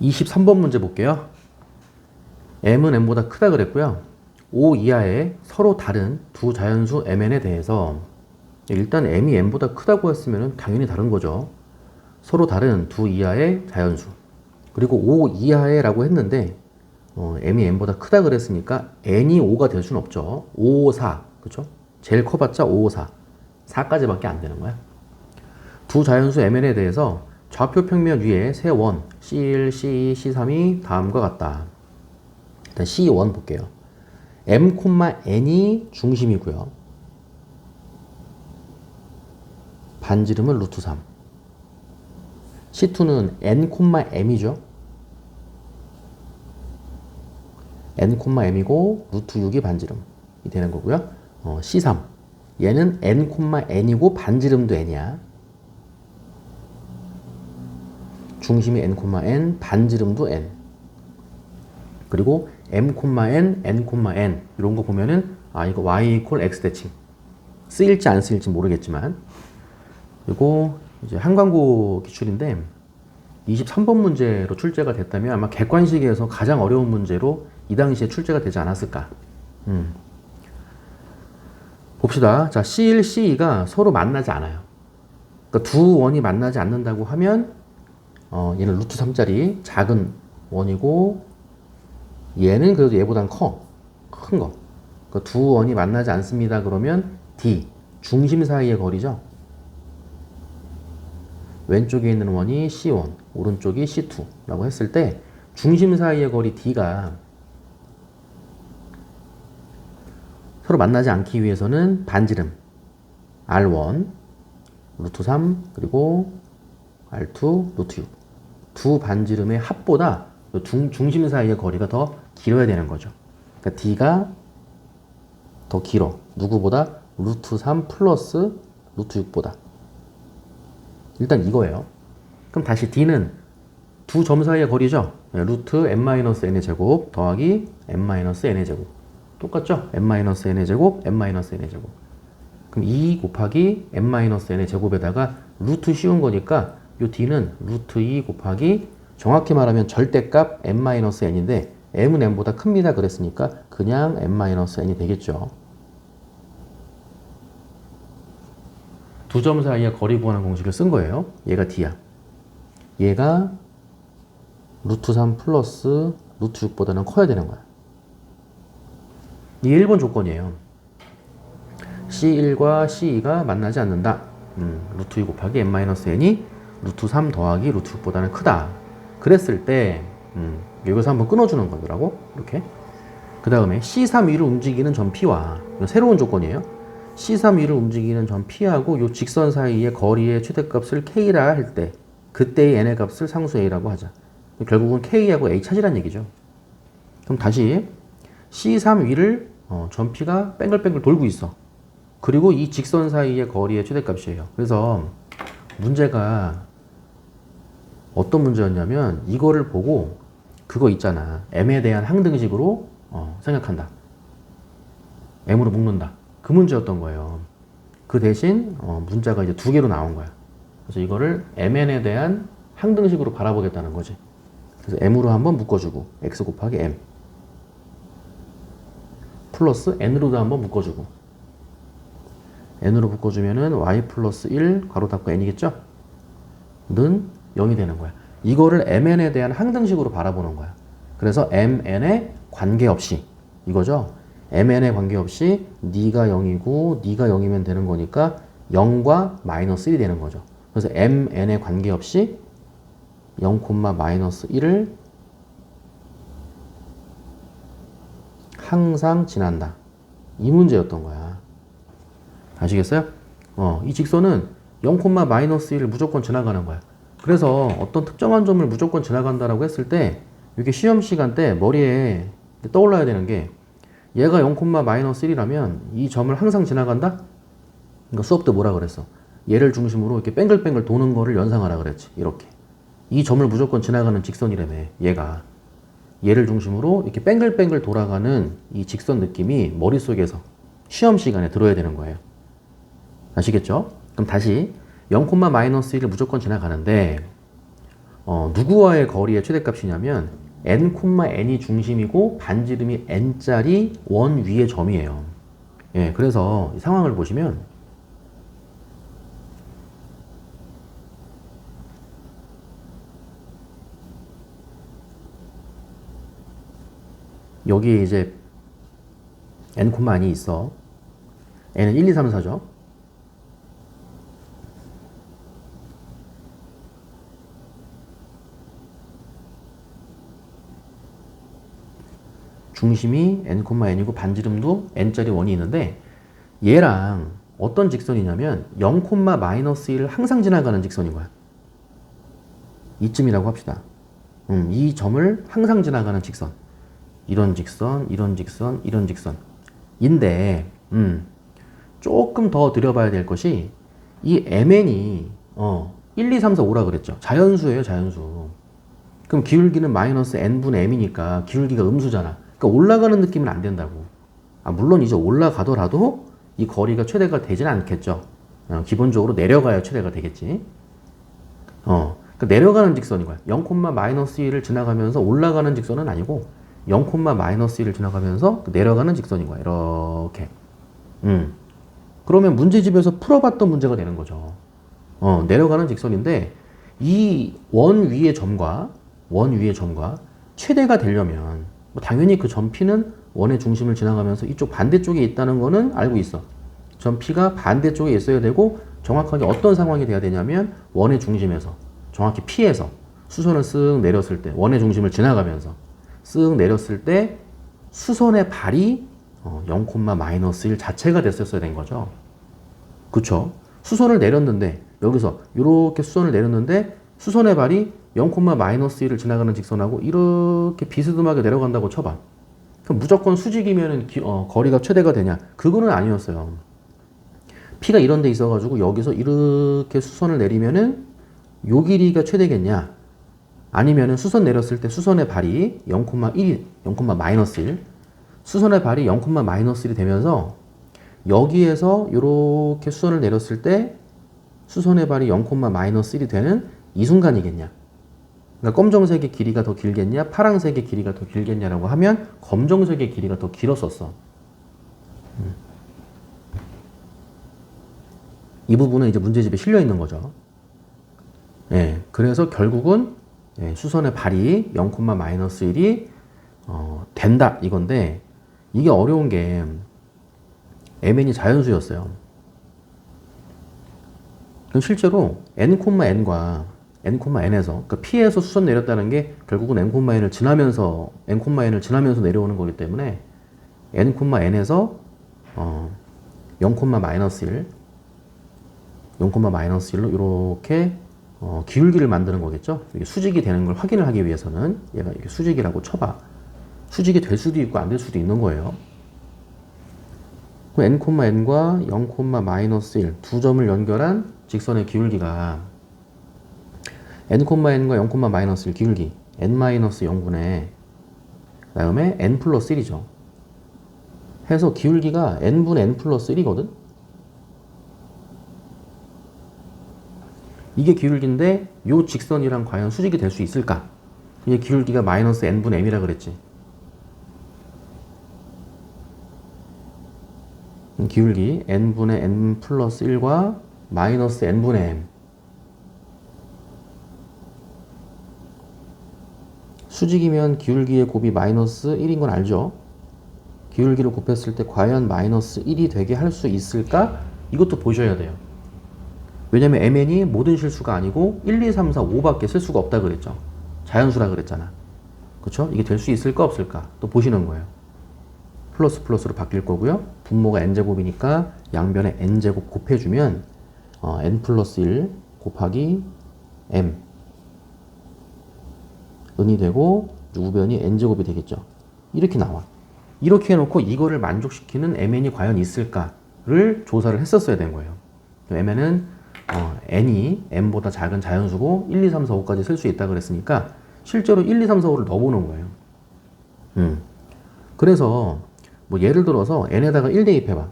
23번 문제 볼게요. m은 n보다 크다 그랬고요. 5 이하의 서로 다른 두 자연수 mn에 대해서 일단 m이 n보다 크다고 했으면 당연히 다른 거죠. 서로 다른 두 이하의 자연수. 그리고 5 이하의 라고 했는데 m이 n보다 크다 그랬으니까 n이 5가 될 수는 없죠. 5, 4. 그쵸? 제일 커봤자 5, 4. 4까지밖에 안 되는 거야. 두 자연수 mn에 대해서 좌표 평면 위에 세 원 C1, C2, C3이 다음과 같다. 일단 C1 볼게요. m, n이 중심이고요. 반지름은 루트 3. C2는 n, m이죠. n, m이고 루트 6이 반지름이 되는 거고요. C3 얘는 n, n이고 반지름도 n이야. 중심이 n, n, 반지름도 n. 그리고 m, n, n 이런 거 보면은 이거 y equal x 대칭 쓰일지 안 쓰일지 모르겠지만. 그리고 이제 한광고 기출인데 23번 문제로 출제가 됐다면 아마 객관식에서 가장 어려운 문제로 이 당시에 출제가 되지 않았을까. 봅시다. 자, C1, C2가 서로 만나지 않아요. 그러니까 두 원이 만나지 않는다고 하면 얘는 루트 3짜리 작은 원이고 얘는 그래도 얘보단 큰 거. 그러니까 두 원이 만나지 않습니다. 그러면 D, 중심 사이의 거리죠. 왼쪽에 있는 원이 C1, 오른쪽이 C2라고 했을 때 중심 사이의 거리 D가 서로 만나지 않기 위해서는 반지름 R1, 루트 3, 그리고 R2, 루트 6. 두 반지름의 합보다 중심 사이의 거리가 더 길어야 되는 거죠. 그러니까 D가 더 길어. 누구보다? 루트 3 플러스 루트 6보다. 일단 이거예요. 그럼 다시 D는 두 점 사이의 거리죠. 루트 n-n의 제곱 더하기 n-n의 제곱. 똑같죠? n-n의 제곱, n-n의 제곱. 그럼 2 곱하기 n-n의 제곱에다가 루트 씌운 거니까 요 D는 루트 2 곱하기 정확히 말하면 절대값 n-n인데 m은 n보다 큽니다 그랬으니까 그냥 n-n이 되겠죠. 두 점 사이의 거리 구하는 공식을 쓴 거예요. 얘가 D야. 얘가 루트 3 플러스 루트 6보다는 커야 되는 거야. 이게 1번 조건이에요. C1과 C2가 만나지 않는다. 루트 2 곱하기 n-n이 루트 3 더하기 루트 6보다는 크다. 그랬을 때 여기서 한번 끊어주는 거더라고. 이렇게. 그 다음에 C3 위를 움직이는 점 P와 새로운 조건이에요. C3 위를 움직이는 점 P하고 이 직선 사이의 거리의 최대값을 K라 할 때 그때의 n의 값을 상수 A라고 하자. 결국은 K하고 A 찾으란 얘기죠. 그럼 다시 C3 위를 점 P가 뱅글뱅글 돌고 있어. 그리고 이 직선 사이의 거리의 최대값이에요. 그래서 문제가 어떤 문제였냐면 이거를 보고 그거 있잖아. m에 대한 항등식으로 생각한다. m으로 묶는다. 그 문제였던 거예요. 그 대신 문자가 이제 두 개로 나온 거야. 그래서 이거를 mn에 대한 항등식으로 바라보겠다는 거지. 그래서 m으로 한번 묶어주고 x 곱하기 m 플러스 n으로도 한번 묶어주고 n으로 묶어주면은 y 플러스 1 괄호 닫고 n이겠죠? 는 0이 되는 거야. 이거를 mn에 대한 항등식으로 바라보는 거야. 그래서 mn에 관계없이 이거죠. mn에 관계없이 네가 0이고 네가 0이면 되는 거니까 0과 마이너스 1이 되는 거죠. 그래서 mn에 관계없이 0, 마이너스 1을 항상 지난다. 이 문제였던 거야. 아시겠어요? 이 직선은 0, 마이너스 1을 무조건 지나가는 거야. 그래서 어떤 특정한 점을 무조건 지나간다라고 했을 때 이게 시험 시간 때 머리에 떠올라야 되는 게 얘가 0, 마이너스 1이라면 이 점을 항상 지나간다? 그러니까 수업 때 뭐라 그랬어? 얘를 중심으로 이렇게 뱅글뱅글 도는 거를 연상하라 그랬지. 이렇게. 이 점을 무조건 지나가는 직선이라며. 얘가. 얘를 중심으로 이렇게 뱅글뱅글 돌아가는 이 직선 느낌이 머릿속에서 시험 시간에 들어야 되는 거예요. 아시겠죠? 그럼 다시 0, 마이너스 1을 무조건 지나가는데 누구와의 거리의 최대값이냐면 n, n이 중심이고 반지름이 n짜리 원 위의 점이에요. 예, 그래서 이 상황을 보시면 여기에 이제 n, n이 있어. n은 1, 2, 3, 4죠. 중심이 n, n이고 반지름도 n짜리 원이 있는데 얘랑 어떤 직선이냐면 0, -1을 항상 지나가는 직선인 거야. 이쯤이라고 합시다. 이 점을 항상 지나가는 직선. 이런 직선, 이런 직선, 이런 직선인데 조금 더 들여봐야 될 것이 이 mn이 1, 2, 3, 4, 5라 그랬죠. 자연수예요, 자연수. 그럼 기울기는 마이너스 n분의 m이니까 기울기가 음수잖아. 그러니까 올라가는 느낌은 안 된다고. 물론 이제 올라가더라도 이 거리가 최대가 되진 않겠죠. 기본적으로 내려가야 최대가 되겠지. 그러니까 내려가는 직선인 거야. 0, -1을 지나가면서 올라가는 직선은 아니고 0, -1을 지나가면서 내려가는 직선인 거야. 이렇게. 그러면 문제집에서 풀어봤던 문제가 되는 거죠. 내려가는 직선인데 이 원 위의 점과 최대가 되려면 당연히 그 점 P는 원의 중심을 지나가면서 이쪽 반대쪽에 있다는 거는 알고 있어. 점 P가 반대쪽에 있어야 되고 정확하게 어떤 상황이 돼야 되냐면 원의 중심에서 정확히 P에서 수선을 쓱 내렸을 때 원의 중심을 지나가면서 쓱 내렸을 때 수선의 발이 0, -1 자체가 됐었어야 된 거죠. 그쵸? 수선을 내렸는데 여기서 이렇게 수선을 내렸는데 수선의 발이 0, -1을 지나가는 직선하고 이렇게 비스듬하게 내려간다고 쳐봐. 그럼 무조건 수직이면 거리가 최대가 되냐? 그거는 아니었어요. P가 이런 데 있어가지고 여기서 이렇게 수선을 내리면은 요 길이가 최대겠냐? 아니면은 수선 내렸을 때 수선의 발이 0,1, 0,-1 수선의 발이 0, -1이 되면서 여기에서 이렇게 수선을 내렸을 때 수선의 발이 0, -1이 되는 이 순간이겠냐? 그러니까 검정색의 길이가 더 길겠냐? 파란색의 길이가 더 길겠냐라고 하면 검정색의 길이가 더 길었었어. 이 부분은 이제 문제집에 실려 있는 거죠. 예, 그래서 결국은 수선의 발이 0, -1이 된다 이건데 이게 어려운 게 mn이 자연수였어요. 그럼 실제로 n, n에서 그러니까 P에서 수선 내렸다는 게 결국은 n, 지나면서 내려오는 거기 때문에 n, n에서 0, -1 0,-1로 이렇게 기울기를 만드는 거겠죠. 이게 수직이 되는 걸 확인을 하기 위해서는 얘가 이게 수직이라고 쳐봐. 수직이 될 수도 있고 안 될 수도 있는 거예요. 그럼 n, n과 0, -1 두 점을 연결한 직선의 기울기가 n, n과 0, -1 기울기 n-0분의 그 다음에 n 플러스 1이죠. 해서 기울기가 n분의 n 플러스 1이거든. 이게 기울기인데 요 직선이랑 과연 수직이 될 수 있을까? 이게 기울기가 마이너스 n분의 m이라 그랬지. 기울기 n분의 n 플러스 1과 마이너스 n분의 m 수직이면 기울기의 곱이 마이너스 1인 건 알죠? 기울기를 곱했을 때 과연 마이너스 1이 되게 할 수 있을까? 이것도 보셔야 돼요. 왜냐면 mn이 모든 실수가 아니고 1, 2, 3, 4, 5밖에 쓸 수가 없다 그랬죠. 자연수라 그랬잖아. 그쵸? 이게 될 수 있을까 없을까? 또 보시는 거예요. 플러스 플러스로 바뀔 거고요. 분모가 n제곱이니까 양변에 n제곱 곱해주면 n 플러스 1 곱하기 m 은이 되고 우변이 n제곱이 되겠죠. 이렇게 나와. 이렇게 해놓고 이거를 만족시키는 mn이 과연 있을까를 조사를 했었어야 된 거예요. mn은 n이 m보다 작은 자연수고 1, 2, 3, 4, 5까지 쓸 수 있다 그랬으니까 실제로 1, 2, 3, 4, 5를 넣어보는 거예요. 그래서 뭐 예를 들어서 n에다가 1 대입해봐.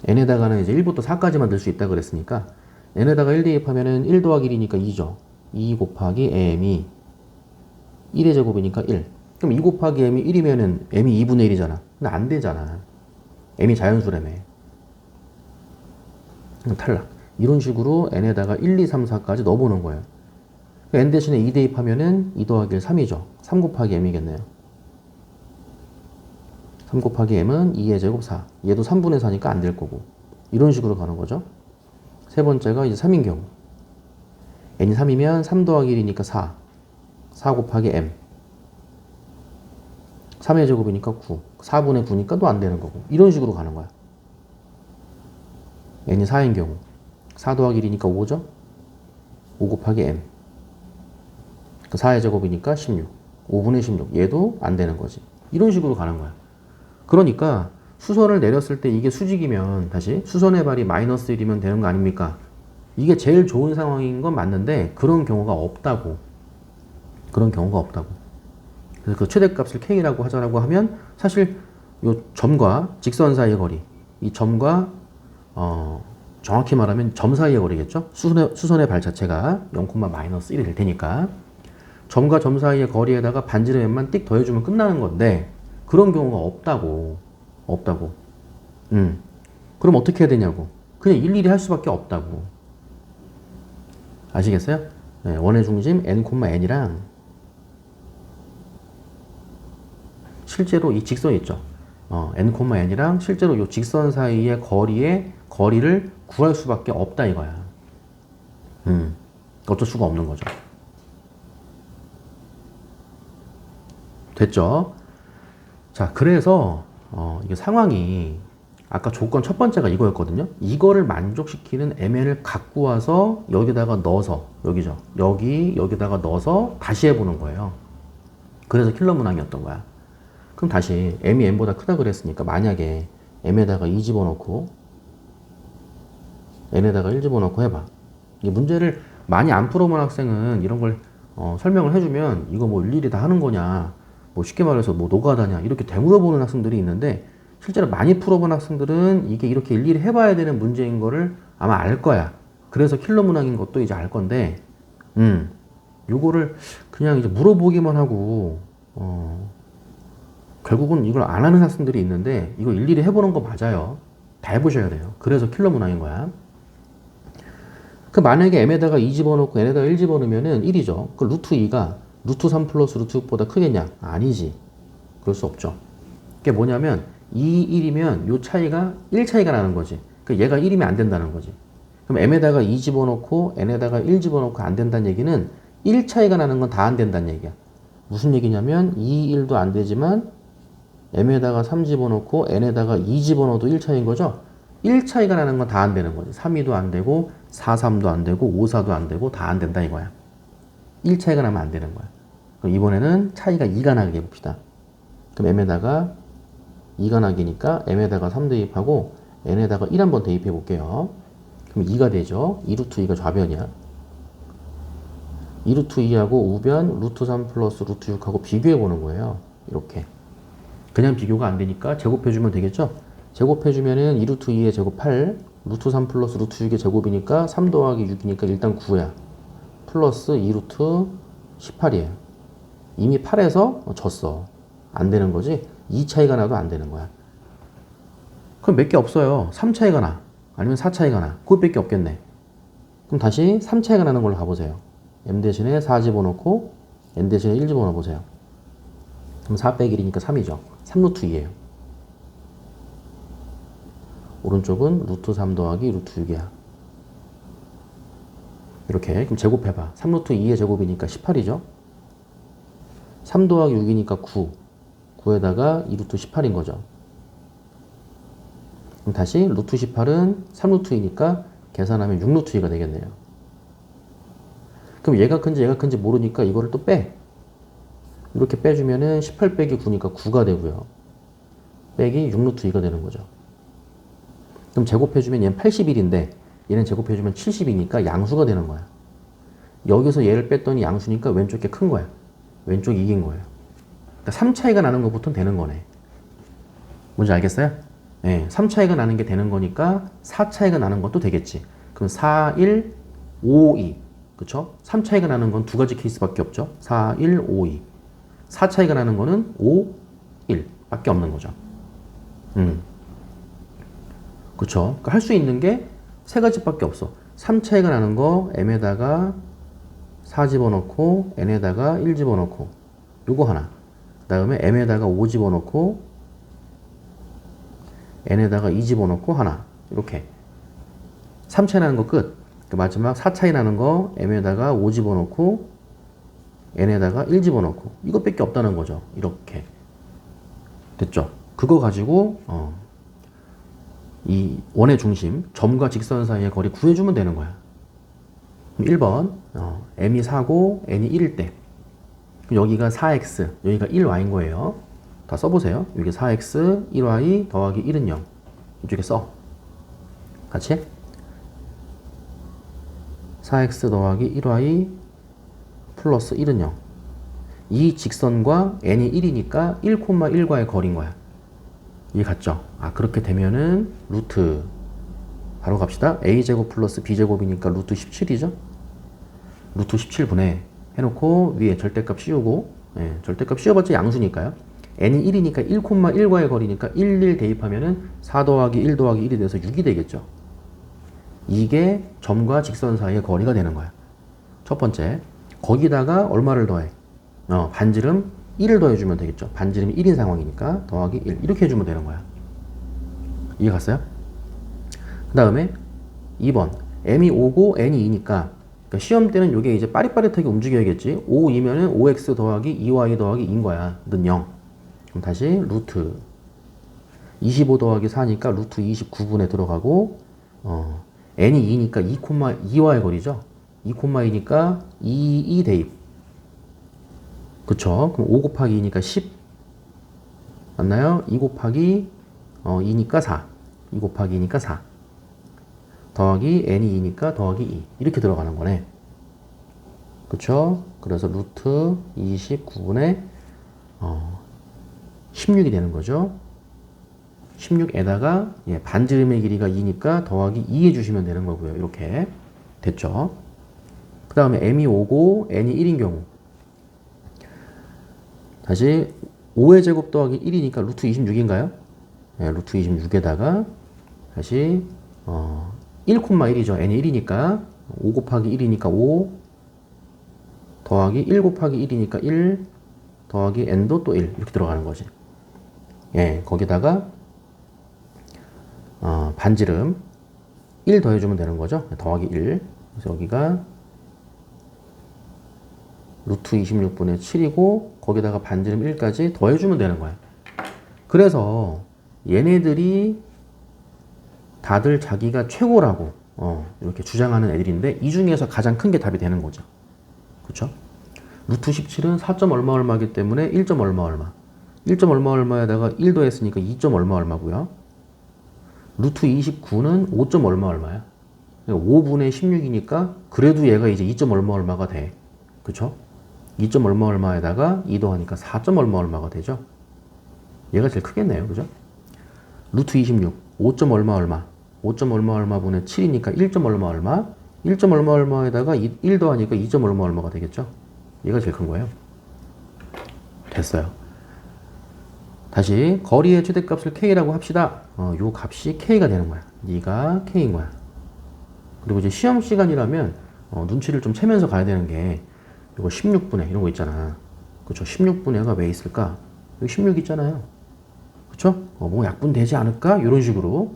n에다가는 이제 1부터 4까지만 들 수 있다 그랬으니까 n에다가 1 대입하면은 1 더하기 1이니까 2죠. 2 곱하기 m이 1의 제곱이니까 1. 그럼 2 곱하기 m이 1이면은 m이 2분의 1이잖아. 근데 안 되잖아. m이 자연수라며. 탈락. 이런 식으로 n에다가 1, 2, 3, 4까지 넣어보는 거예요. n 대신에 2 대입하면은 2 더하기 1, 3이죠. 3 곱하기 m이겠네요. 3 곱하기 m은 2의 제곱 4. 얘도 3분의 4니까 안 될 거고. 이런 식으로 가는 거죠. 세 번째가 이제 3인 경우. n이 3이면 3 더하기 1이니까 4. 4 곱하기 m. 3의 제곱이니까 9. 4분의 9니까 또 안 되는 거고. 이런 식으로 가는 거야. n이 4인 경우. 4 더하기 1이니까 5죠? 5 곱하기 m. 4의 제곱이니까 16. 5분의 16. 얘도 안 되는 거지. 이런 식으로 가는 거야. 그러니까 수선을 내렸을 때 이게 수직이면 다시 수선의 발이 마이너스 1이면 되는 거 아닙니까? 이게 제일 좋은 상황인 건 맞는데 그런 경우가 없다고. 그런 경우가 없다고. 그래서 그 최대값을 k라고 하자라고 하면 사실 요 점과 직선 사이의 거리, 이 점과 정확히 말하면 점 사이의 거리겠죠? 수선의 발 자체가 0,-1이 될 테니까 점과 점 사이의 거리에다가 반지름만 띡 더해주면 끝나는 건데 그런 경우가 없다고. 없다고. 그럼 어떻게 해야 되냐고. 그냥 일일이 할 수밖에 없다고. 아시겠어요? 네, 원의 중심 n,n이랑 실제로 이 직선 있죠. n,n이랑 실제로 이 직선 사이의 거리를 구할 수밖에 없다 이거야. 어쩔 수가 없는 거죠. 됐죠? 자, 그래서 이게 상황이 아까 조건 첫 번째가 이거였거든요. 이거를 만족시키는 mn을 갖고 와서 여기다가 넣어서 여기죠. 여기다가 넣어서 다시 해보는 거예요. 그래서 킬러 문항이었던 거야. 그럼 다시 m이 n보다 크다 그랬으니까 만약에 m에다가 2 집어넣고 n에다가 1 집어넣고 해봐. 이 문제를 많이 안 풀어본 학생은 이런 걸 설명을 해주면 이거 뭐 일일이 다 하는 거냐, 뭐 쉽게 말해서 뭐 노가다냐 이렇게 되물어보는 학생들이 있는데 실제로 많이 풀어본 학생들은 이게 이렇게 일일이 해봐야 되는 문제인 거를 아마 알 거야. 그래서 킬러 문항인 것도 이제 알 건데, 요거를 그냥 이제 물어보기만 하고 결국은 이걸 안 하는 학생들이 있는데 이거 일일이 해보는 거 맞아요. 다 해보셔야 돼요. 그래서 킬러 문항인 거야. 그 만약에 m에다가 2 집어넣고 n에다가 1 집어넣으면은 1이죠. 그 루트 2가 루트 3 플러스 루트 6보다 크겠냐? 아니지. 그럴 수 없죠. 그게 뭐냐면 2, 1이면 요 차이가 1 차이가 나는 거지. 그 얘가 1이면 안 된다는 거지. 그럼 m에다가 2 집어넣고 n에다가 1 집어넣고 안 된다는 얘기는 1 차이가 나는 건 다 안 된다는 얘기야. 무슨 얘기냐면 2, 1도 안 되지만 m에다가 3 집어넣고 n에다가 2 집어넣어도 1 차이인 거죠. 1 차이가 나는 건 다 안 되는 거지. 3, 2도 안 되고 4, 3도 안 되고 5, 4도 안 되고 다 안 된다 이거야. 1 차이가 나면 안 되는 거야. 그럼 이번에는 차이가 2가 나게 해봅시다. 그럼 m에다가 2가 나기니까 m에다가 3 대입하고 n에다가 1 한번 대입해 볼게요. 그럼 2가 되죠. 2루트 2가 좌변이야. 2루트 2하고 우변 루트 3 플러스 루트 6하고 비교해 보는 거예요. 이렇게. 그냥 비교가 안 되니까 제곱해주면 되겠죠? 제곱해주면은 2루트 2의 제곱 8, 루트 3 플러스 루트 6의 제곱이니까 3 더하기 6이니까 일단 9야. 플러스 2루트 18이에요. 이미 8에서 졌어. 안 되는 거지? 2 차이가 나도 안 되는 거야. 그럼 몇 개 없어요. 3 차이가 나. 아니면 4 차이가 나. 그것밖에 없겠네. 그럼 다시 3 차이가 나는 걸로 가보세요. m 대신에 4 집어넣고 n 대신에 1 집어넣어 보세요. 그럼 4 빼기 1이니까 3이죠. 3루트 2예요. 오른쪽은 루트 3 더하기 루트 6이야. 이렇게. 그럼 제곱해봐. 3루트 2의 제곱이니까 18이죠. 3 더하기 6이니까 9. 9에다가 2루트 18인 거죠. 그럼 다시 루트 18은 3루트이니까 계산하면 6루트 2가 되겠네요. 그럼 얘가 큰지 모르니까 이거를 또 빼. 이렇게 빼주면은 18 빼기 9니까 9가 되고요. 빼기 6루트 2가 되는 거죠. 그럼 제곱해주면 얘는 81인데 얘는 제곱해주면 70이니까 양수가 되는 거야. 여기서 얘를 뺐더니 양수니까 왼쪽 게 큰 거야. 왼쪽이 이긴 거예요. 그러니까 3 차이가 나는 것부터는 되는 거네. 뭔지 알겠어요? 네, 3 차이가 나는 게 되는 거니까 4 차이가 나는 것도 되겠지. 그럼 4, 1, 5, 2. 그쵸? 3 차이가 나는 건 두 가지 케이스밖에 없죠. 4, 1, 5, 2. 4 차이가 나는 거는 5, 1 밖에 없는 거죠. 그쵸? 그러니까 할 수 있는 게 세 가지밖에 없어. 3 차이가 나는 거 m에다가 4 집어넣고 n에다가 1 집어넣고 요거 하나. 그 다음에 m에다가 5 집어넣고 n에다가 2 집어넣고 하나. 이렇게 3 차이 나는 거 끝. 그 마지막 4 차이 나는 거 m에다가 5 집어넣고 n에다가 1 집어넣고 이것밖에 없다는 거죠. 이렇게 됐죠? 그거 가지고 이 원의 중심 점과 직선 사이의 거리 구해주면 되는 거야. 1번 m이 4고 n이 1일 때 여기가 4x 여기가 1y인 거예요. 다 써보세요. 여기 4x 1y 더하기 1은 0 이쪽에 써. 같이 4x 더하기 1y 플러스 1은 0. 이 직선과 n이 1이니까 1,1과의 거리인 거야. 이해 갔죠? 아 그렇게 되면은 루트 바로 갑시다. a제곱 플러스 b제곱이니까 루트 17이죠? 루트 17분의 해놓고 위에 절대값 씌우고 절대값 씌워봤자 양수니까요. n이 1이니까 1,1과의 거리니까 1, 1 대입하면은 4 더하기 1 더하기 1이 돼서 6이 되겠죠. 이게 점과 직선 사이의 거리가 되는 거야. 첫 번째 거기다가 얼마를 더해? 반지름 1을 더해주면 되겠죠. 반지름이 1인 상황이니까 더하기 1 이렇게 해주면 되는 거야. 이해 갔어요? 그 다음에 2번 m이 5고 n이 2니까 그러니까 시험 때는 이게 이제 빠릿빠릿하게 움직여야겠지. 5이면은 5x 더하기 2y 더하기 2인 거야. 는 0. 그럼 다시 루트 25 더하기 4니까 루트 29분에 들어가고 n이 2니까 2,2와의 거리죠. 2,2니까 2 대입. 그쵸? 그럼 5 곱하기 2니까 10 맞나요? 2 곱하기 2니까 4 2 곱하기 2니까 4 더하기 n이 2니까 더하기 2 이렇게 들어가는 거네. 그쵸? 그래서 루트 29분의 16이 되는 거죠. 16에다가 반지름의 길이가 2니까 더하기 2 해주시면 되는 거고요. 이렇게 됐죠. 그 다음에 m이 5고 n이 1인 경우 다시 5의 제곱 더하기 1이니까 루트 26인가요? 루트 26에다가 다시 1,1이죠. n이 1이니까 5 곱하기 1이니까 5 더하기 1 곱하기 1이니까 1 더하기 n도 또 1 이렇게 들어가는 거지. 거기다가 반지름 1 더해주면 되는 거죠. 더하기 1 그래서 여기가 루트 26분의 7이고 거기다가 반지름 1까지 더해주면 되는 거야. 그래서 얘네들이 다들 자기가 최고라고 이렇게 주장하는 애들인데 이 중에서 가장 큰 게 답이 되는 거죠. 그쵸? 루트 17은 4점 얼마 얼마이기 때문에 1점 얼마 얼마 1점 얼마 얼마에다가 1 더했으니까 2점 얼마 얼마고요. 루트 29는 5점 얼마 얼마야. 5분의 16이니까 그래도 얘가 이제 2점 얼마 얼마가 돼. 그쵸? 2점 얼마 얼마에다가 2 더하니까 4점 얼마 얼마가 되죠. 얘가 제일 크겠네요. 그죠? 루트 26 5점 얼마 얼마 5점 얼마 얼마 분의 7이니까 1점 얼마 얼마 1점 얼마 얼마에다가 1 더하니까 2점 얼마 얼마가 되겠죠. 얘가 제일 큰 거예요. 됐어요. 다시 거리의 최대값을 k라고 합시다. 요 값이 k가 되는 거야. 얘가 k인 거야. 그리고 이제 시험 시간이라면 눈치를 좀 채면서 가야 되는 게 이거 16분의 이런 거 있잖아. 그쵸? 16분의가 왜 있을까? 여기 16 있잖아요. 그쵸? 뭐 약분 되지 않을까? 이런 식으로.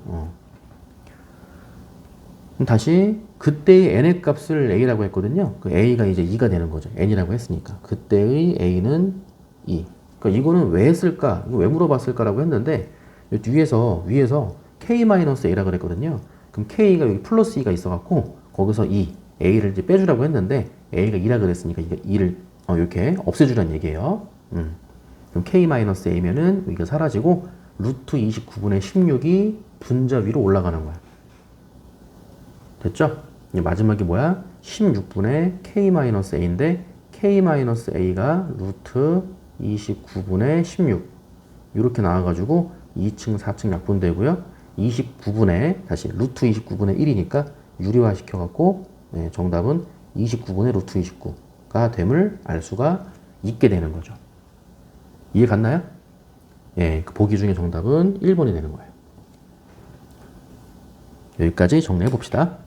그럼 다시 그때의 n의 값을 a라고 했거든요. 그 a가 이제 2가 되는 거죠. n이라고 했으니까. 그때의 a는 2. 그러니까 이거는 왜 했을까? 이거 왜 물어봤을까라고 했는데 위에서 k-a라 그랬거든요. 그럼 k가 여기 플러스 2가 있어갖고 거기서 2, a를 이제 빼주라고 했는데 a가 2라 그랬으니까 이게 2를 이렇게 없애주라는 얘기예요. 그럼 k-a면은 이게 사라지고 루트 29분의 16이 분자 위로 올라가는 거야. 됐죠? 마지막이 뭐야? 16분의 k-a인데 k-a가 루트 29분의 16 이렇게 나와가지고 2층 4층 약분되고요. 29분의 다시 루트 29분의 1이니까 유리화 시켜갖고 정답은 29분의 루트 29가 됨을 알 수가 있게 되는 거죠. 이해 갔나요? 예, 그 보기 중에 정답은 1번이 되는 거예요. 여기까지 정리해 봅시다.